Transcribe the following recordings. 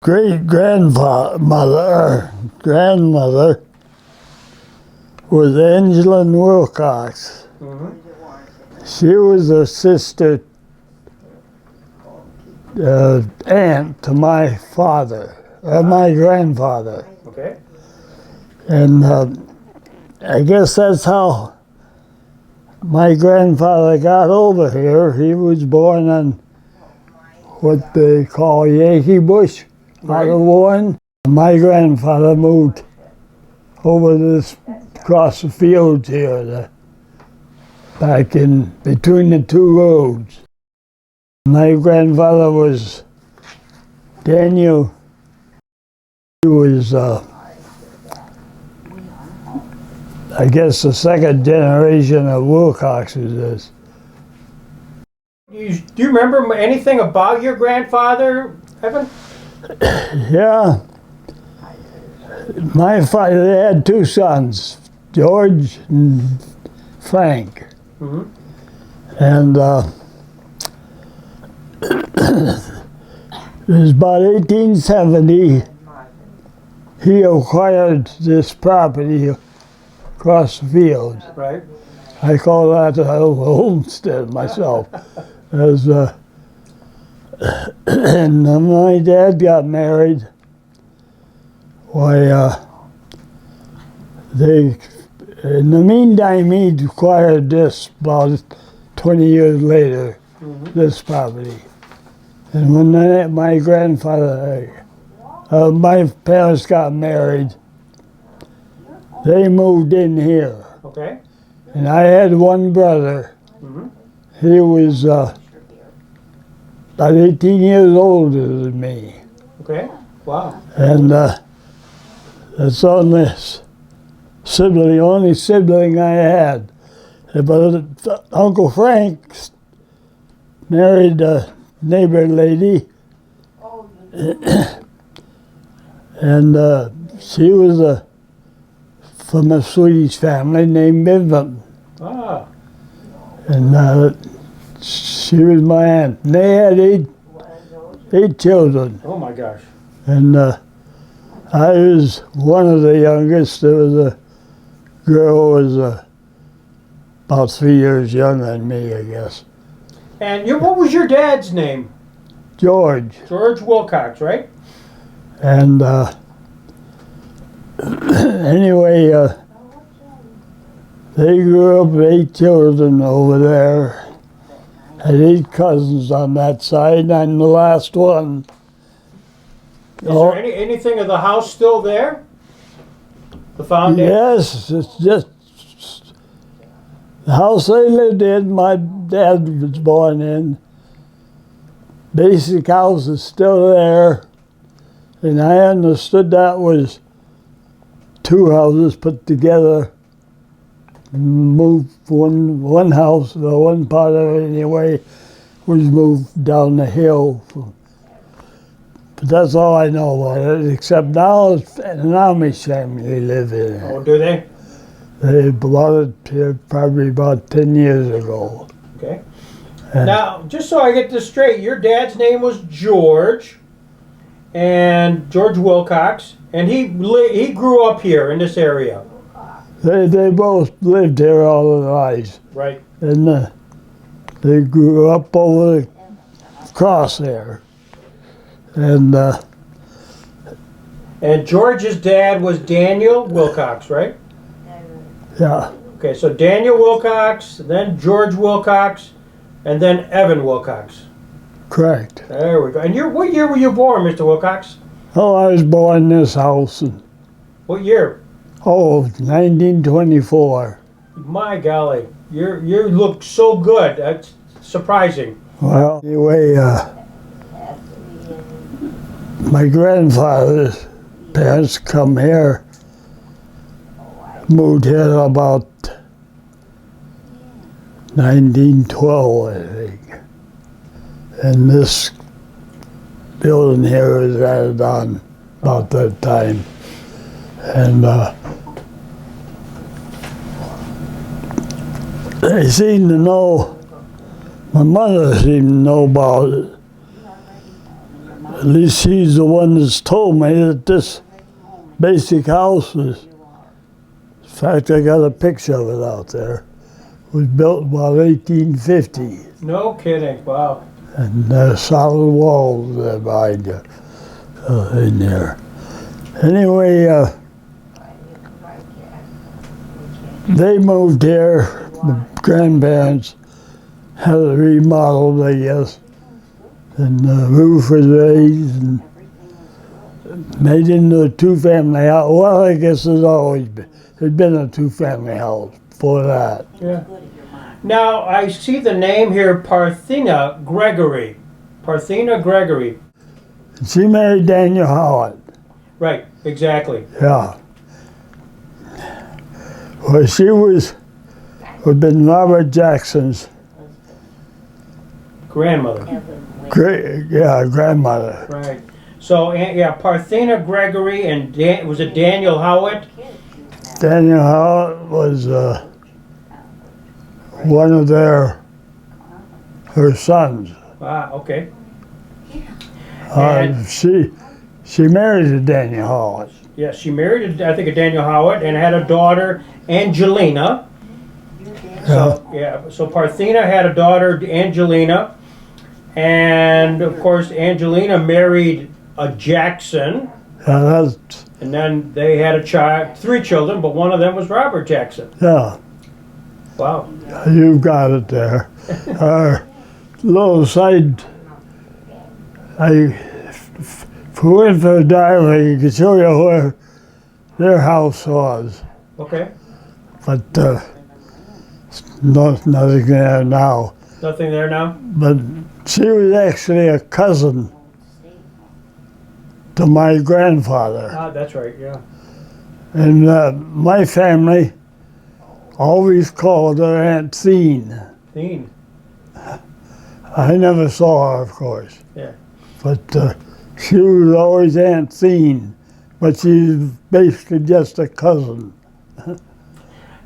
grandmother was Angela Wilcox. She was a sister, aunt to my father, my grandfather. Okay. And I guess that's how my grandfather got over here. He was born on what they call Yankee Bush, out of Warren. My grandfather moved over this, across the fields here, back in between the two roads. My grandfather was Daniel. He was, I guess, the second generation of Wilcoxes. Do you remember anything about your grandfather, Evan? Yeah. My father, they had two sons, George and Frank. And it was about 1870, he acquired this property across the field. Right. I call that a homestead myself. And my dad got married. In the meantime, he acquired this about 20 years later, this property. And when my parents got married, they moved in here. Okay. And I had one brother. He was about 18 years older than me. Okay. Wow. And that's the only sibling I had. But Uncle Frank married a neighbor lady. And she was from a Swedish family named Vivian. Ah. And she was my aunt. And they had eight children. Oh my gosh. And I was one of the youngest. There was a girl who was about 3 years younger than me, I guess. And what was your dad's name? George. George Wilcox, right? And anyway, they grew up with 8 children over there. Had 8 cousins on that side, and the last one. Is there anything of the house still there? The foundation? Yes, it's just the house they lived in, my dad was born in. Basic house is still there. And I understood that was 2 houses put together. Moved one house, or one part of it anyway, was moved down the hill. But that's all I know about it, except now it's an Amish family live in it. Oh, do they? They bought it here probably about 10 years ago. Okay. Now, just so I get this straight, your dad's name was George, and George Wilcox, and he grew up here in this area. They both lived here all their lives. Right. And they grew up over across there. And George's dad was Daniel Wilcox, right? yeah, Okay, so Daniel Wilcox, then George Wilcox, and then Evan Wilcox. correct. There we go. And what year were you born, Mr. Wilcox? Oh, I was born in this house in, What year? 1924. My golly, you look so good. That's surprising. Well, anyway, my grandfather's parents come here, moved here about 1912, I think. And this building here was added on about that time. And they seem to know, my mother seemed to know about it. At least he's the one that's told me that this basic house was, in fact, I got a picture of it out there, was built about 1850. No kidding. Wow. And there's solid walls there behind you, in there. Anyway, they moved here, the grandparents had it remodeled, I guess, and the roof was raised and made into a two-family house. Well, I guess there's been a two-family house before that. Yeah. Now, I see the name here, Parthena Gregory. Parthena Gregory. She married Daniel Howard. Right, exactly. Yeah. Well, she had been Robert Jackson's Grandmother. grandmother. Right. So, yeah, Parthena Gregory and was it Daniel Howard? Daniel Howard was one of her sons. Ah, okay. She married a Daniel Howard. Yeah, she married, I think, a Daniel Howard and had a daughter, Angelina. So Parthena had a daughter, Angelina, and of course Angelina married a Jackson, and then they had a child, 3 children, but one of them was Robert Jackson. Yeah. Wow. You've got it there. Little side, if we went for a drive, I could show you where their house was. Okay. But nothing there now. Nothing there now? But she was actually a cousin to my grandfather. Ah, that's right, yeah. And my family always called her Aunt Theen. Theen. I never saw her, of course. Yeah. But she was always Aunt Theen. But she's basically just a cousin.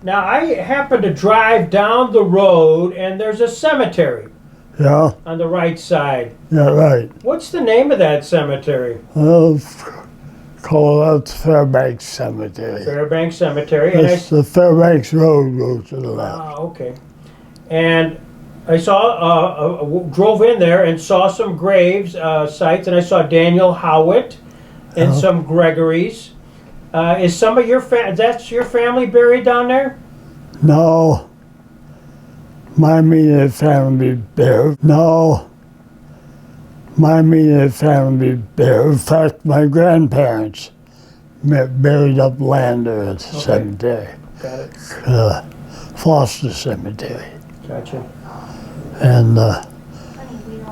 Now, I happened to drive down the road, and there's a cemetery Yeah, on the right side. yeah, right. What's the name of that cemetery? Well, call it Fairbanks Cemetery. Fairbanks Cemetery. And The Fairbanks Road goes to the left. Ah, okay. And I saw, drove in there and saw some graves, sites, and I saw Daniel Howitt and some Gregories. Is some of your that's your family buried down there? No, my immediate family buried. No, my immediate family buried. In fact, my grandparents buried up Lander at the cemetery. Got it. Foster Cemetery. Gotcha. And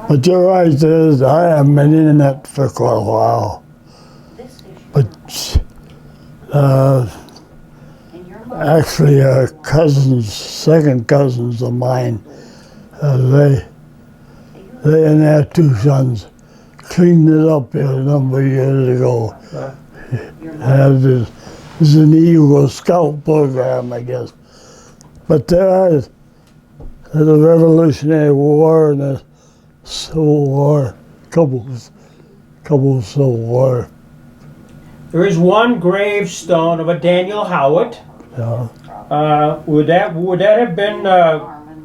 but you're right, I haven't been in it for quite a while. But actually, cousins, second cousins of mine, they and their 2 sons cleaned it up here a number of years ago. Had this an Eagle Scout program, I guess. But there's the Revolutionary War and the Civil War, couple of Civil War. There is one gravestone of a Daniel Howitt. Yeah. Would that have been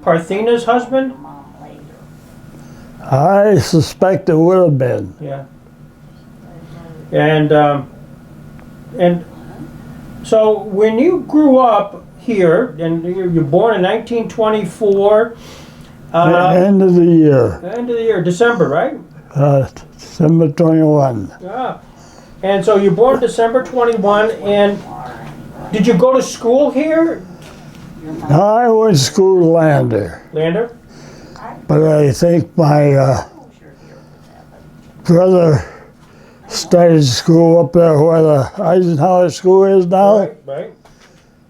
Parthena's husband? I suspect it would have been. Yeah. And so when you grew up here, and you're born in 1924. End of the year. End of the year, December, right? December 21. Yeah. And so you're born December 21, and did you go to school here? I went to school to Lander, Lander? but I think my brother started school up there where the Eisenhower School is now, Right.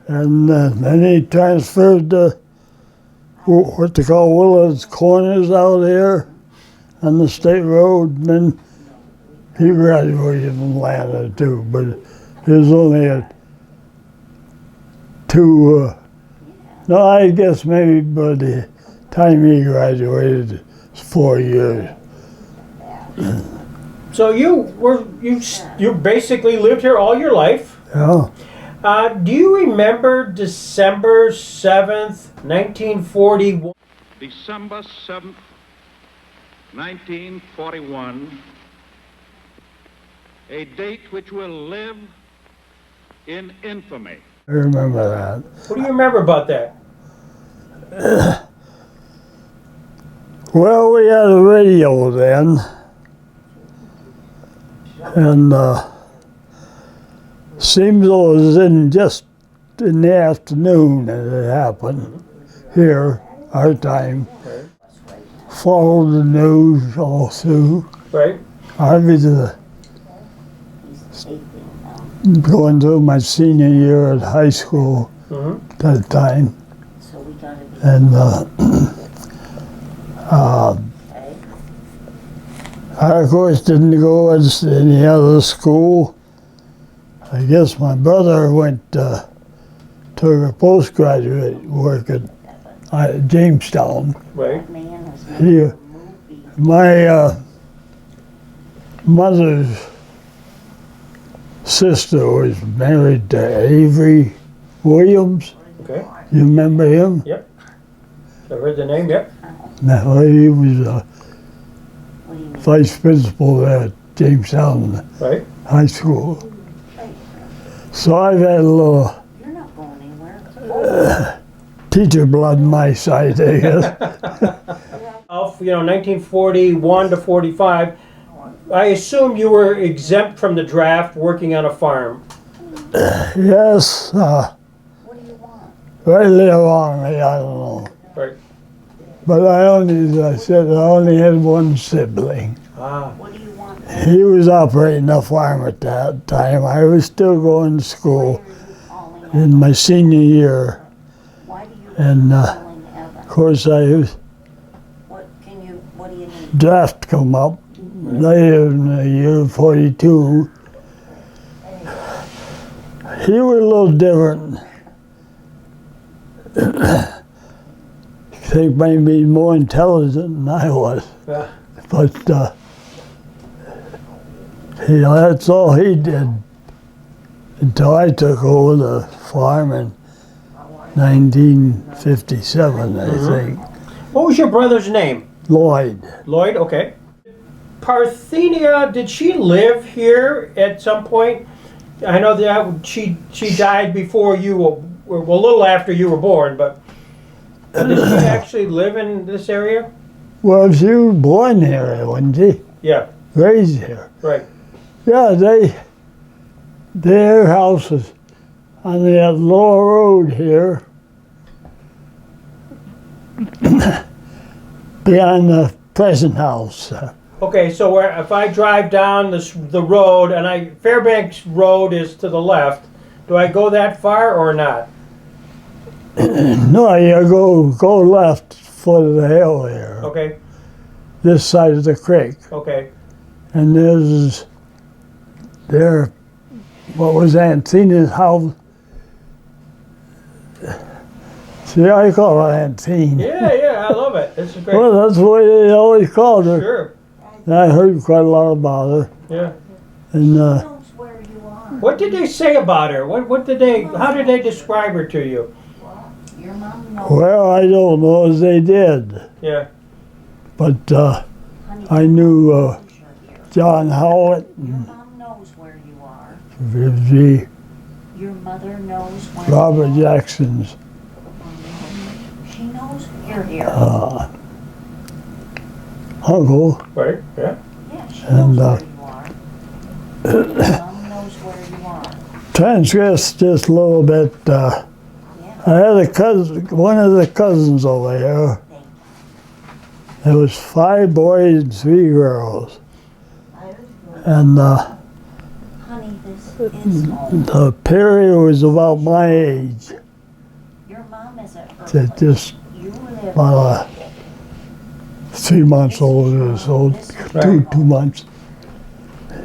and then he transferred to what they call Willard's Corners out here on the state road, and then he graduated from Lander too, but he was only no, I guess maybe by the time he graduated, it's 4 years. So you basically lived here all your life. Yeah. Do you remember December 7th, 1941? December 7th, 1941, a date which will live in infamy. I remember that. What do you remember about that? Well, we had a radio then, and seems it was just in the afternoon that it happened here, our time. Right. Followed the news all through. Right. I was going through my senior year at high school at that time, and I, of course, didn't go to any other school. I guess my brother went took a postgraduate work at Jamestown. Right. My mother's sister was married to Avery Williams. Okay. You remember him? Yep. I heard the name. Yep. No, he was vice principal at Jamestown Right. High School. So I've had a little teacher blood on my side, I guess. 1941 to 45. I assume you were exempt from the draft, working on a farm. Yes, right later on, I don't know. Right. But as I said, I only had one sibling. Ah. He was operating a farm at that time. I was still going to school in my senior year. And of course, I was draft come up later in the year 42. He was a little different. I think maybe more intelligent than I was. Yeah. But that's all he did until I took over the farm in 1957, I think. What was your brother's name? Lloyd. Lloyd. Okay. Parthenia, did she live here at some point? I know that she died before you were, well, a little after you were born, but did she actually live in this area? Well, she was born here, wasn't she? Yeah. Raised here. Right. Yeah, their house is on the lower road here, beyond the present house. Okay, so if I drive down the road and Fairbanks Road is to the left, do I go that far or not? No, you go left foot of the hill here, Okay. this side of the creek. Okay. And what was Aunt house? See, I call her Aunt Yeah, I love it. This is great. Well, that's the way they always called her. Sure. And I heard quite a lot about her. Yeah. And What did they say about her? How did they describe her to you? well, I don't know as they did, Yeah. but I knew John Howlett and the Your mother knows when Robert Jackson's she knows you're here. uncle. Right. Yeah. Yeah, she and, knows where you are. Your mom knows where you are. Transgress just a little bit. Yeah. I had a cousin, one of the cousins over here. There was 5 boys and 3 girls, and Honey, this is home. the period was about my age. Your mom is at They're Earth. just You live about 3 months older, so two months.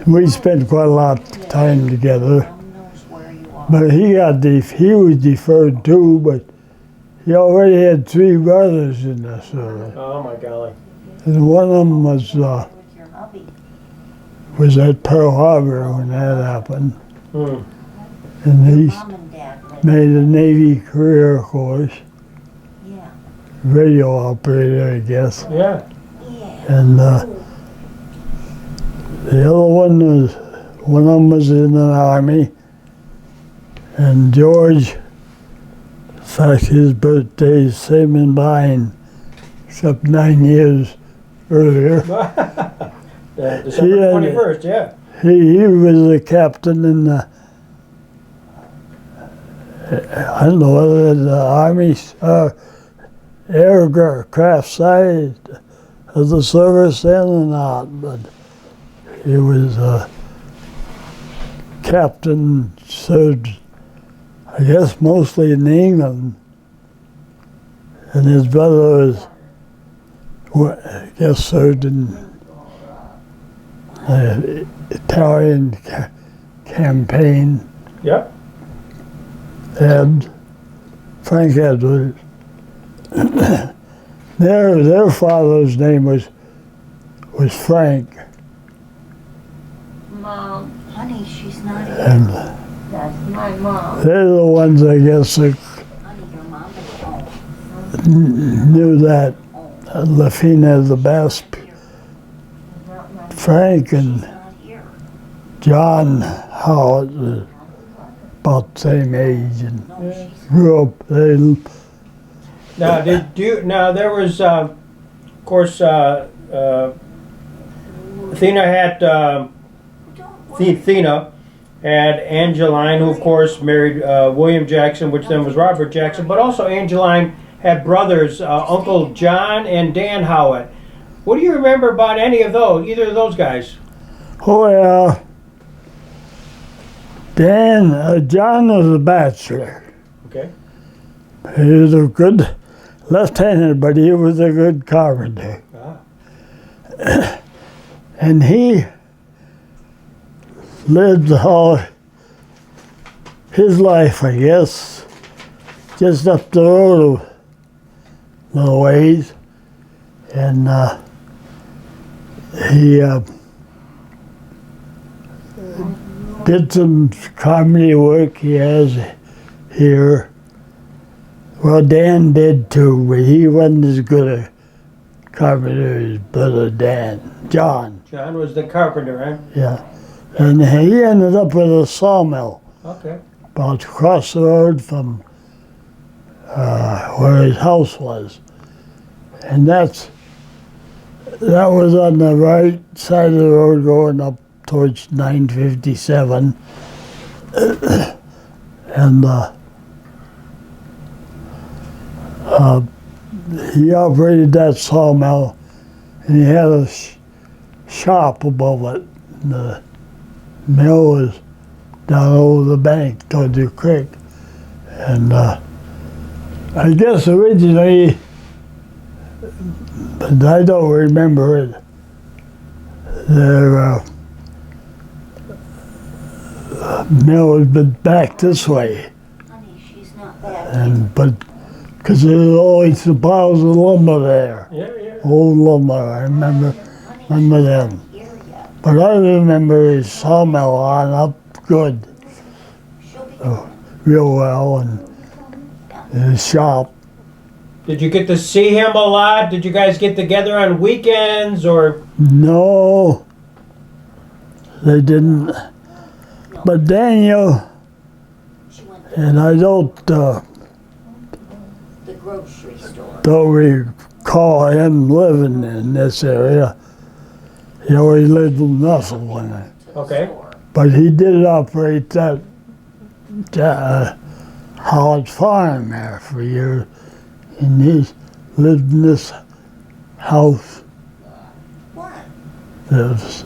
We spent quite a lot of time together. Mom knows where you are. But he was deferred too, but he already had 3 brothers in the service. Oh my golly. And one of them was With your hubby. was at Pearl Harbor when that happened. Hmm. And he Mom and Dad lived. made a Navy career, of course, Yeah. radio operator, I guess. Yeah. Yeah. And the other one of them was in the Army. And George, in fact, his birthday is same as mine, except 9 years earlier. December Yeah. 21st, yeah. He was a captain in the, I don't know whether the Army aircraft side of the service then or not, but he was a captain, served, I guess, mostly in England. And his brother was, I guess, served in the Italian campaign. Yep. And Frank Edwards. Their father's name was Frank, Mom, honey, she's not here. and That's my mom. they're the ones, I guess, that Honey, your mom is home. knew that Lafina the best. Not my Frank and She's not here. John Howard was about the same age and No, she's grew up. They Now, now there was, of course, Athena had, Athena had Angeline, who of course married William Jackson, which then was Robert Jackson, but also Angeline had brothers, Uncle John and Dan Howitt. What do you remember about any of those, either of those guys? Oh yeah. John was a bachelor. Okay. He was a good left-handed, but he was a good carpenter. Ah. And he lived all his life, I guess, just up the road a little ways. And he did some comedy work he has here. Well, Dan did too, but he wasn't as good a carpenter as his brother Dan, John. John was the carpenter, huh? Yeah. And he ended up with a sawmill Okay. about across the road from where his house was. And that was on the right side of the road going up towards 957. And he operated that sawmill, and he had a shop above it. And the mill was down over the bank toward the creek. And I guess originally, but I don't remember it, their mill had been back this way. honey, she's not back. But because there was always the piles of lumber there, Yeah, yeah. old lumber, I remember them. Not here yet. But I remember his sawmill on up good, She'll be coming. real well, and his shop. Did you get to see him a lot? Did you guys get together on weekends or? No, they didn't. But Daniel, She went and I don't to the grocery store. recall him living in this area. He always lived in Nussel, Okay. but he did operate that Howard Farm there for years, and he lived in this house What? that was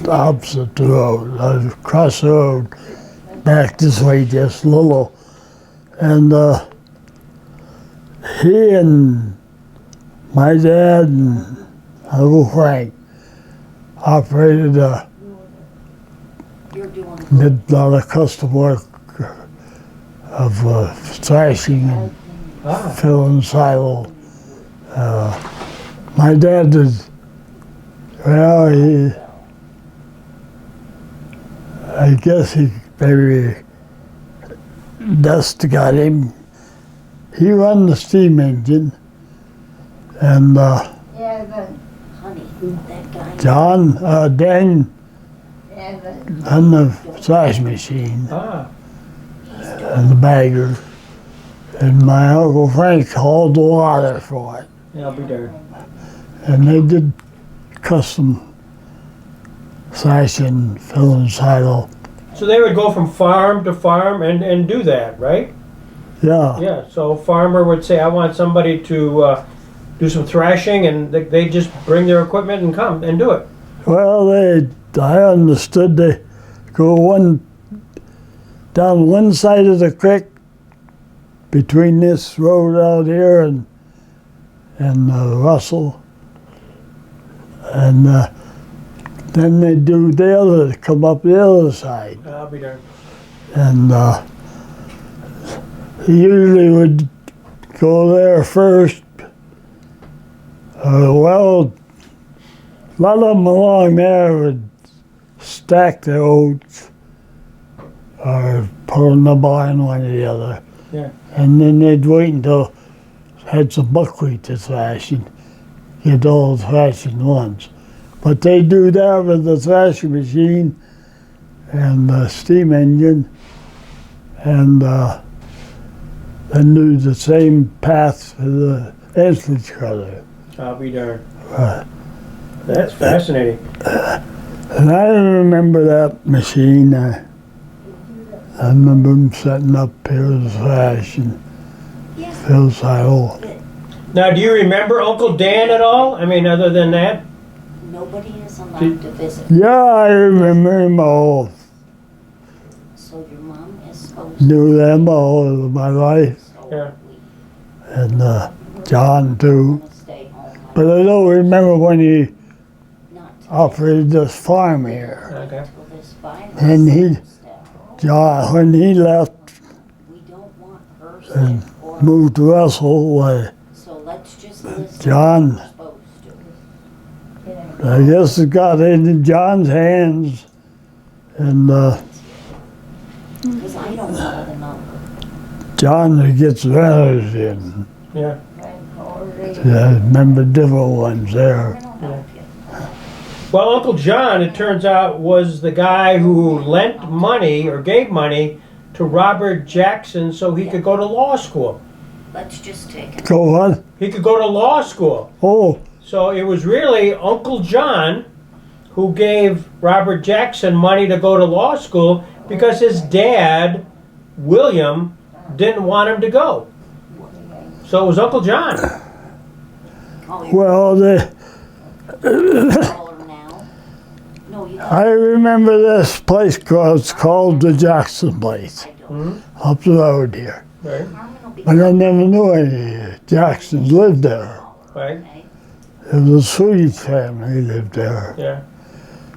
opposite the road, across the road, back this way just a little. And he and my dad and Uncle Frank operated a You're doing did a lot of custom work of thrashing and Ah. filling silo. My dad did, well, I guess he maybe dust got him. He run the steam engine, and Yeah, but honey, that guy. Dan Yeah, but on the thrash machine Ah, and the bagger, and my Uncle Frank hauled the water for it, yeah, I'll be there. and they did custom thrashing, filling saddle. So they would go from farm to farm and do that, right? Yeah. Yeah, so a farmer would say, I want somebody to do some thrashing, and they just bring their equipment and come and do it. Well, I understood they go down one side of the creek between this road out here and Russell, and then they do the other, come up the other side, I'll be there. and he usually would go there first. Well, a lot of them along there would stack their oats or put them in the barn, one or the other. Yeah. And then they'd wait until had some buckwheat to thrash and get all the thrashing once. But they do that with the thrashing machine and the steam engine, and then do the same path for the ensilage cutter. I'll be there. Right. That's fascinating. And I remember that machine. I remember them setting up here to thrash and yes, fill saddle. Now, do you remember Uncle Dan at all? I mean, other than that? nobody is allowed to visit. Yeah, I remember them all. So your mom is supposed to. Knew them all of my life, So Yeah. we and John too. want to stay home. But I don't remember when he Not to operated this farm here. Okay. till this virus And he- settles down. John, when he left We don't want her and sick or. moved to Russell, So let's just listen. John- We're supposed to. I guess it got into John's hands, and Because I don't know the number. John gets letters in. Yeah. I remember different ones there. I don't know if you. Well, Uncle John, it turns out, was the guy who lent money or gave money to Robert Jackson so he could go to law school. Let's just take it. Go on. He could go to law school. Oh, So it was really Uncle John who gave Robert Jackson money to go to law school because his dad, William, didn't want him to go. So it was Uncle John. Oh, you well, call her now? No, you don't. I remember this place it's called the Jackson Place, I don't. up the road here. Right, Carmen will be. But I never knew any Jacksons lived there. right, Okay. It was a Swede family lived there. yeah.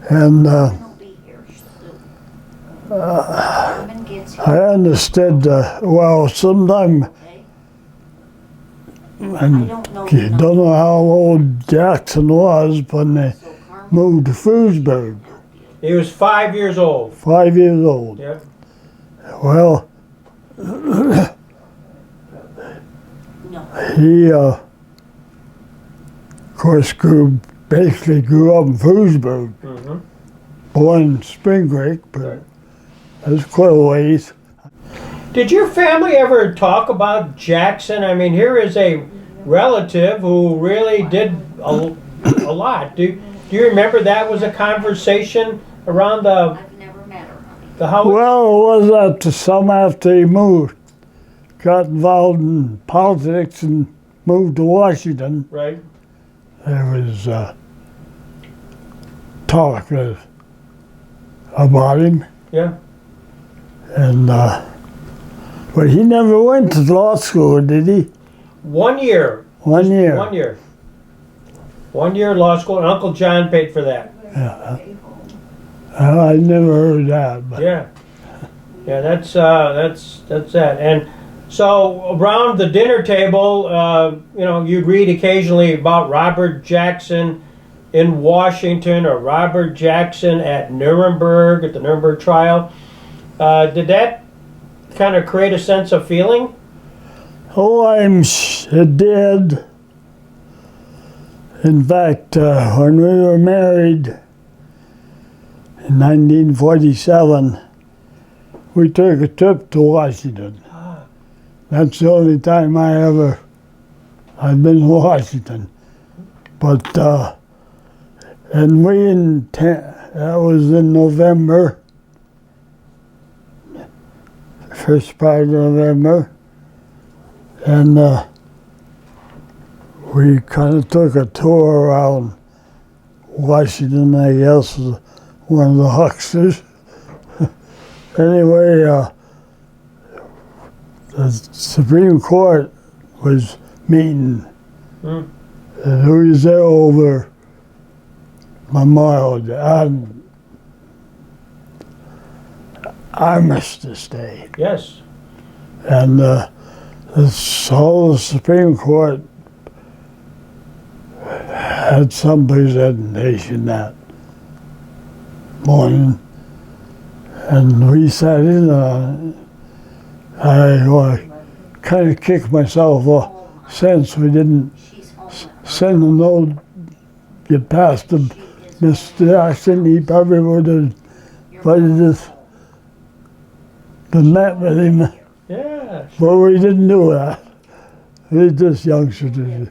And Carmen will be here soon. Carmen gets here, I understood, well, sometime, okay? I and don't know. you the don't know how old Jackson was when they number, so Carmen moved to Frewsburg, He was 5 years old. 5 years old. Yeah. Well, No. he, of course, basically grew up in Frewsburg, hmm born in Spring Creek, but Right. that's quite a ways. Did your family ever talk about Jackson? I mean, here is a relative who really did a lot. Do you remember that was a conversation around the I've never met her, honey. house? Well, it was after some after he moved, got involved in politics and moved to Washington. Right. There was talk about him, Yeah. and but he never went to law school, did he? 1 year. 1 year. 1 year. 1 year law school, and Uncle John paid for that. Yeah. I never heard that, but Yeah. Yeah, that's that. And so around the dinner table, you'd read occasionally about Robert Jackson in Washington or Robert Jackson at Nuremberg, at the Nuremberg trial. Did that kind of create a sense of feeling? Oh, it did. In fact, when we were married in 1947, we took a trip to Washington. That's the only time I've been to Washington. But, and that was in November, first part of November, and we kind of took a tour around Washington, I guess, was one of the hucksters. Anyway, the Supreme Court was meeting. And we was there over Memorial Day, Armistice Day. Yes. And all the Supreme Court had some presentation that morning, and we sat in on it. I kind of kicked myself off since we didn't send a note, get past to Mr. Jackson. He probably would have invited us to met with him. Yeah. But we didn't do that. We just youngsters.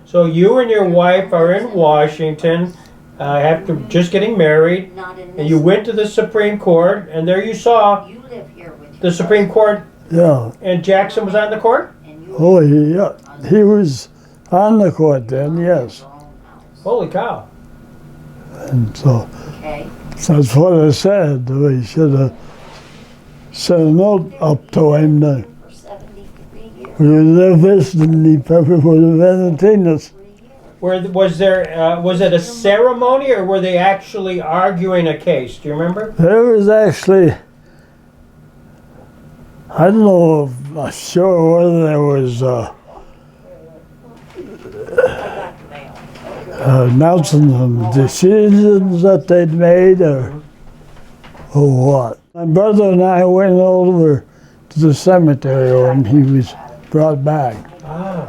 So you and your wife are in Washington, after just getting married, and you went to the Supreme Court, and there you saw the Supreme Court, Yeah. and Jackson was on the court? Oh, yeah. He was on the court then, yes. Holy cow. And so Okay. that's what I said. We should have sent a note up to him that For 73 years. we were there visiting. He probably would have entertained us. Was it a ceremony, or were they actually arguing a case? Do you remember? There was actually, I don't know, I'm not sure whether there was announcing some decisions that they'd made or what. My brother and I went over to the cemetery when he was brought back. Ah.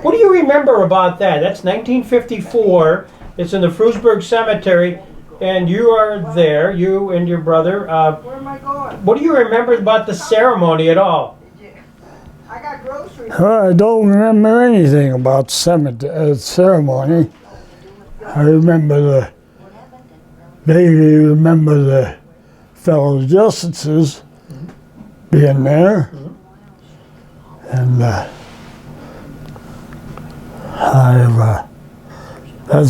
What do you remember about that? That's 1954. It's in the Frewsburg Cemetery, and you are there, you and your brother. Where am I going? What do you remember about the ceremony at all? I got groceries. I don't remember anything about ceremony. I remember vaguely remember the fellow justices being there, and that's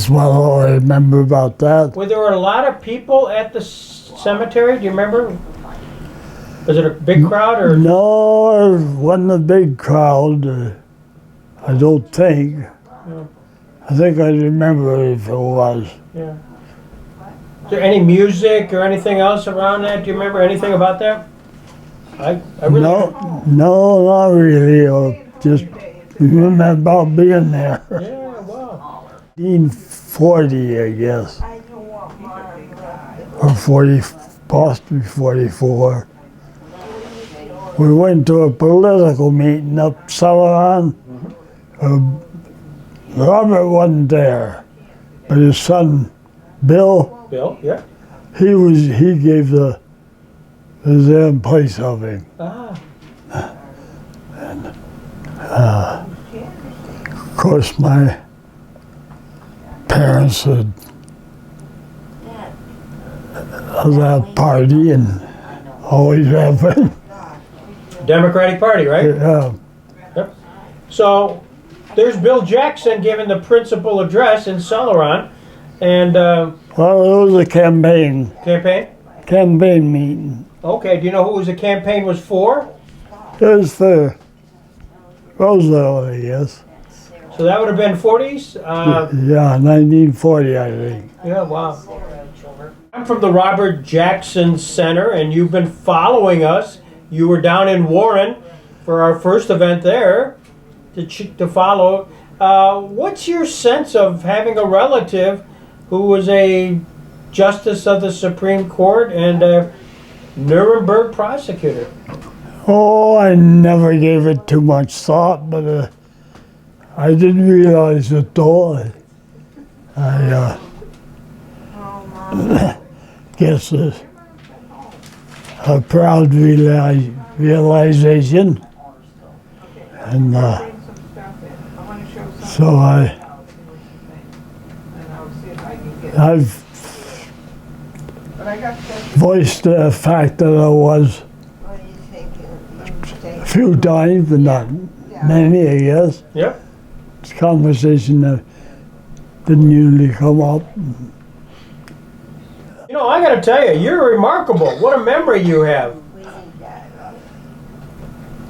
what all I remember about that. Were there a lot of people at the cemetery? Do you remember? Was it a big crowd, or? No, it wasn't a big crowd. I don't think. I think I remember if it was. Yeah. Is there any music or anything else around that? Do you remember anything about that? I really No, not really. I just remember about being there. Yeah, wow. 1940, I guess, or 40, possibly 44. We went to a political meeting up Sullivan. Robert wasn't there, but his son, Bill, Bill, yeah. he gave was there in place of him. Ah. Of course, my parents would have that party and always have it. Democratic Party, right? Yeah. Yep. So there's Bill Jackson giving the principal address in Celeron, and Well, it was a campaign meeting. Okay, do you know who the campaign was for? It was for Roosevelt, I guess. So that would have been 40s? Yeah, 1940, I think. Yeah, wow. I'm from the Robert Jackson Center, and you've been following us. You were down in Warren for our first event there to follow. What's your sense of having a relative who was a justice of the Supreme Court and a Nuremberg prosecutor? Oh, I never gave it too much thought, but I didn't realize it though. I guess it's a proud realization. And so I've voiced the fact that I was a few times, but not many, I guess. Yep. It's a conversation that didn't usually come up. You know, I got to tell you, you're remarkable. What a memory you have.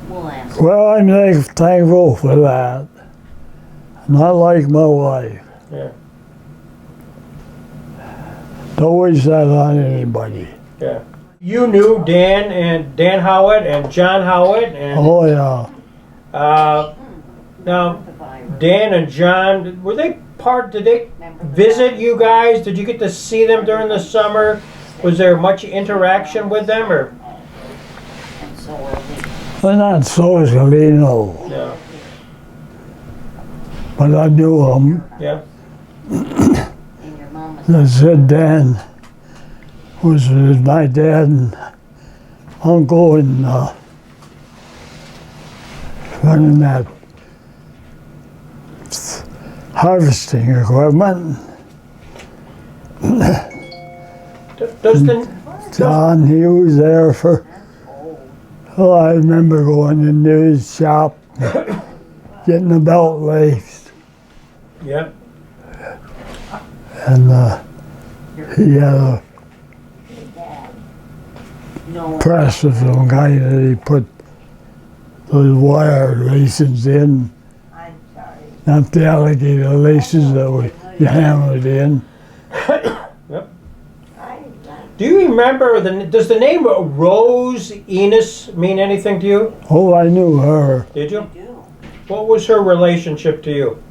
We'll answer. Well, I'm thankful for that. Not like my wife. Yeah. Don't wish that on anybody. Yeah. You knew Dan Howitt and John Howitt, and Oh, yeah. now Dan and John, were they part? Did they visit you guys? Did you get to see them during the summer? Was there much interaction with them, or And so are we. Well, not socially, no. no? But I knew them. Yeah. And your mama I said Dan was with my dad and uncle and running that harvesting equipment. Does the John, he was there for, oh, I remember going to his shop, getting the belt laced, yeah? and he had a no. press of some kind that he put those wire laces in, I'm sorry. not the alligator laces that you hammered in. Do you remember does the name Rose Enos mean anything to you? Oh, I knew her. Did you? Do. What was her relationship to you?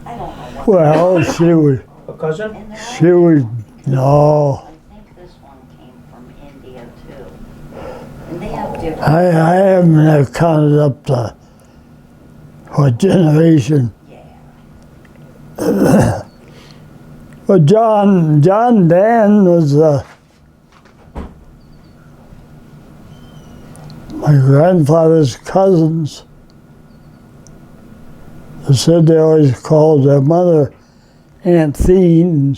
I don't know what. Well, she was, A cousin? And they're she was, no, I think this one came from India too. And they have different. I haven't counted up the, what generation. Yeah. But John Dan was my grandfather's cousins. They said they always called their mother Aunt Theen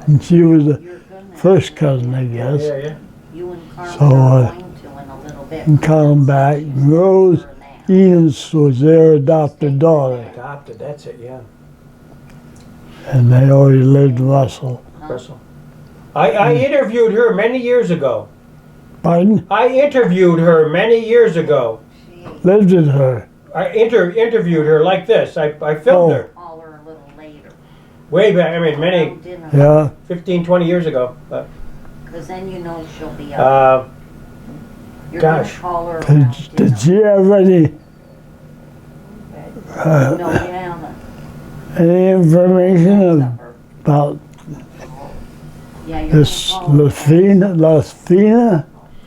and she was the You're gonna. first cousin, I guess. Yeah, yeah. You and Carmen So, are going to in a little bit. And come back. And Rose Enos was their adopted daughter, Adopted, that's it, yeah. and they always lived in Russell. Russell. I interviewed her many years ago. Pardon? I interviewed her many years ago. Lived with her. I interviewed her like this. I filmed Oh. her Call her a little later. way back. I mean, many Dinner. Yeah. 15, 20 years ago. But, Because then you know she'll be up. You're gosh. gonna call her around Did dinner. she have any No, you haven't. any information Supper. about Yeah, you're this gonna call her Lafina?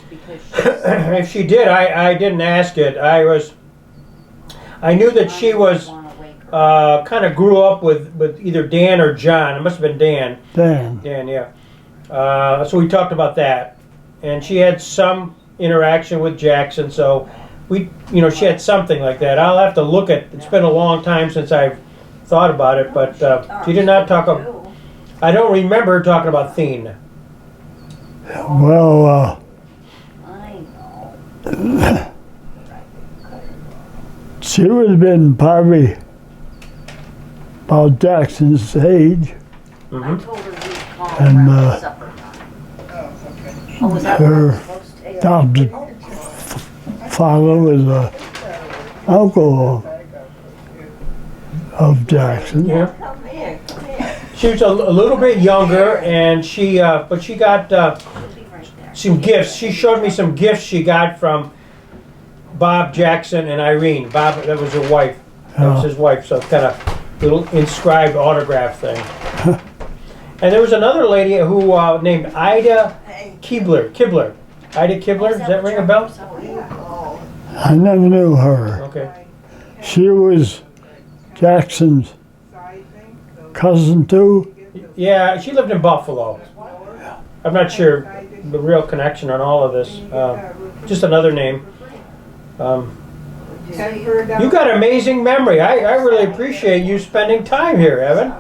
because if she did, I didn't ask it. I knew that she was kind of grew up with either Dan or John. It must have been Dan. Dan. Dan, yeah. So we talked about that, and she had some interaction with Jackson. So she had something like that. I'll have to look at. It's been a long time since I've thought about it, but she did not talk about. I don't remember her talking about Thien. Well, I know. she would have been probably about Jackson's age. I Mm-hmm. told her you'd call And, around supper time. Oh, was that her what I was supposed to take? adopted father was a uncle of Jackson. Yeah. Come here, come here. She was a little bit younger, and but she got She'll be right there. some gifts. She showed me some gifts she got from Bob Jackson and Irene. Bob, that was her wife. That was his wife. So kind of little inscribed autograph thing. And there was another lady who named Ida Kibler. Ida Kibler. Does that ring a bell? I never knew her. Okay. She was Jackson's cousin too. Yeah, she lived in Buffalo. I'm not sure the real connection on all of this. Just another name. You got amazing memory. I really appreciate you spending time here, Evan.